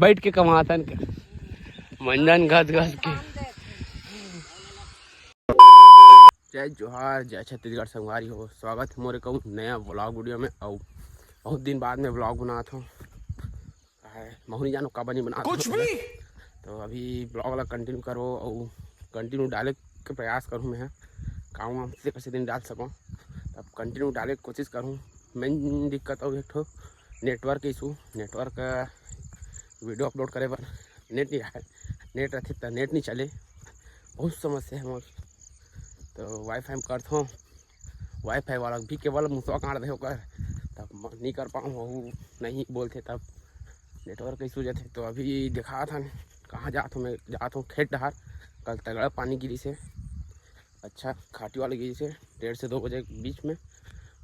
बैठ के कमातन के मंजन घस घस के। जय जोहार, जय छत्तीसगढ़ संगवारी हो। स्वागत है मोरे कहूँ नया ब्लॉग वीडियो में। और बहुत दिन बाद में ब्लॉग बनाता हूँ, महू जानो का बनी बना कुछ भी। तो अभी ब्लॉग वाला कंटिन्यू करो और कंटिन्यू डाले के प्रयास करूँ। मैं काम से कैसे दिन डाल सकूँ, तब कंटिन्यू डाले की कोशिश करूँ। मेन दिक्कत हो एक ठो network issue. Network video upload करे पर नेट नहीं है, नेट रहते तो नेट नहीं चले, बहुत समस्या है मोर। तो वाईफाई में करता हूँ, वाईफाई वाला भी केवल मुसवा काट दे होकर तब नहीं कर पाऊँ, वो नहीं बोलते तब नेटवर्क इशू जाते। तो अभी देखा था कहाँ जाता हूँ। मैं जाता हूँ खेत डहार। कल तगड़ा पानी गिरी से, अच्छा खाटी वाले गिरी से 1:30 से 2 बजे के बीच में।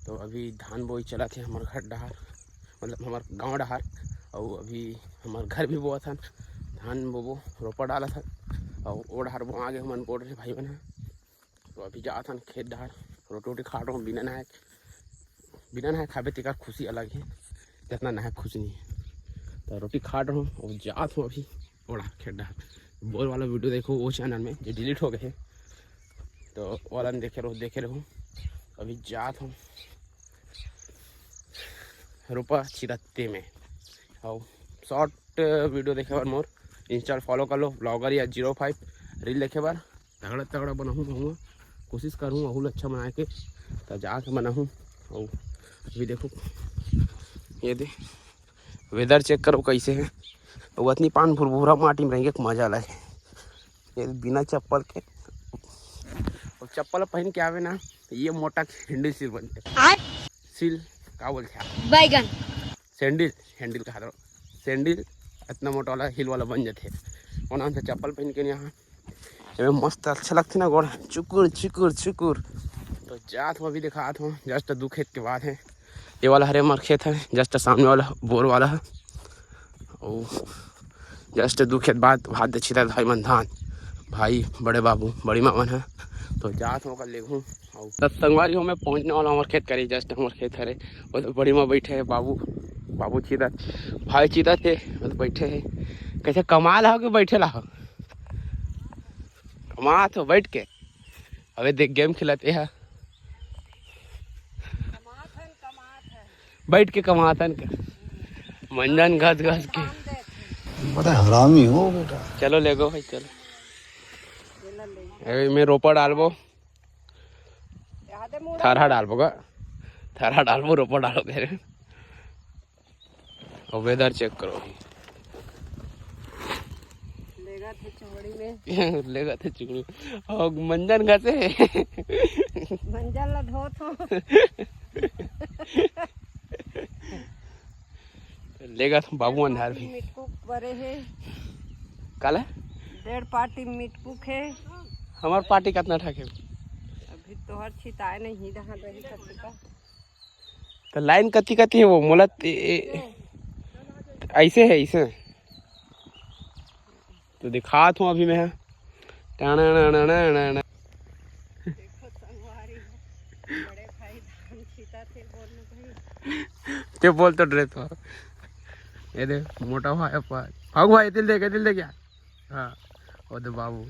तो अभी धान बोई चला थे हमारे घर डहार, मतलब हमारे गांव डहार। और अभी हमारे घर भी बोआ था धान, वो रोपा डाला था। और वो डहार वो आगे हम बोल रहे भाई बहन। तो अभी जा था खेत डहार, रोटी वोटी खा रहा हूँ। बिना नहाए खाबे तिका खुशी अलग है, जितना नहाए खुशी नहीं है। तो रोटी खा रहा हूँ और जा हूँ अभी ओढ़ा खेत डहार। बोल वाला वीडियो देखो वो चैनल में जो डिलीट हो गए, तो वाला देखे रहो। अभी जात हूँ रोपा छिरत्ते में। और शॉर्ट वीडियो देखे बार मोर इंस्टा फॉलो कर लो, ब्लॉगर या 05 रील देखे बार तगड़ा बनाऊँ। कोशिश करूँ बहुत अच्छा बना के तो जाके बनाऊँ। और अभी देखो ये दे वेदर चेक करो कैसे है। और इतनी पान भुरभुरा माटी में रहेंगे मजा लगे। ये बिना चप्पल के, और चप्पल पहन के आवे ना ये मोटा हैंडल सिल बनते, सिल का बोलते हैं बैगन सैंडल का हाथ सैंडल इतना मोटा वाला हिल वाला बन जाते। वहाँ से चप्पल पहन के यहाँ मस्त अच्छा लगती ना, गोड़ चुकुर। तो जात हूँ अभी दिखाता हूँ। जस्ट 2 खेत के बाद है ये वाला हरे मर खेत है, जस्ट सामने वाला बोर वाला है। और जस्ट 2 खेत बाद भात छिता भाई मन धान, भाई बड़े बाबू बड़ी मामन है। तो जात हूँ कल लेगूँ और तब संगवारी हो मैं पहुँचने वाला हमारे खेत करे। जस्ट हमारे खेत हरे वो तो बड़ी माँ बैठे है, बाबू चीता भाई चीता थे वो तो बैठे है। कैसे कमाल हो के बैठे ला हो, कमा तो बैठ के अबे देख गेम खिलाते हैं बैठ के कमातन के मंजन घस के। बड़ा हरामी हो बेटा। चलो ले गो भाई चलो। मैं रोपा डालबो, थारा डालबो रोपा डालो कह। और वेदर चेक करो लेगा थे चुगड़ी और मंजन घसे मंजन ला धो तो लेगा तो बाबू अंधार भी मिटकुक बरे है काला 1.5 पार्टी मिटकुक है। हमार पार्टी कितना ठाके अभी तो हर छिताए नहीं रहा रही का। तो लाइन कथी है वो मोला ऐसे है ऐसे। तो दिखात हूँ अभी मैं देखो संगवारी बड़े भाई धान छिता थे बोलने भाई क्या बोलते ड्रेस ये दे मोटा भाई भाई दिल दे क्या। हाँ वो तो बाबू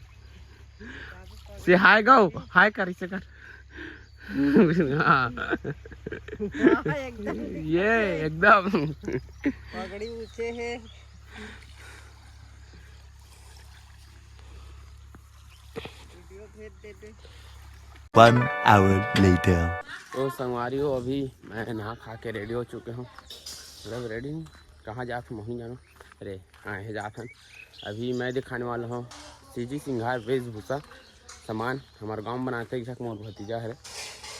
से हाय गाओ हाय कर इसे कर। हाँ एकदम ये एकदम पगड़ी ऊंचे है। वीडियो भेज दे 1 hour later. तो संगवारी हो अभी मैं नहा खा के रेडी हो चुके हूँ। मतलब रेडी हूँ, कहाँ जाता हूँ वहीं जानो। अरे हाँ है जाता हूँ। अभी मैं दिखाने वाला हूँ सीजी सिंगार वेशभूषा सामान हमारे गांव में बनाते हैं। मोर भतीजा है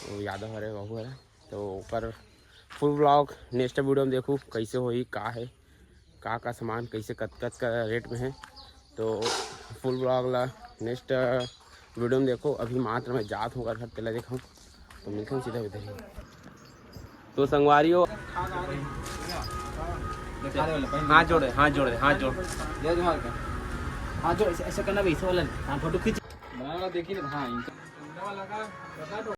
वो यादव है बहू है। तो ऊपर फुल ब्लॉग नेक्स्ट वीडियो में देखूँ कैसे हो का है का सामान कैसे कत का रेट में है। तो फुल ब्लॉग ला नेक्स्ट वीडियो में देखो। अभी मात्र मैं जात हूँ घर तेला देखा तो मिलते हैं सीधा इधर ही। तो संगवारी हो हाथ जोड़ ऐसे करना वैसे वाला फोटो खींच देखिए। हाँ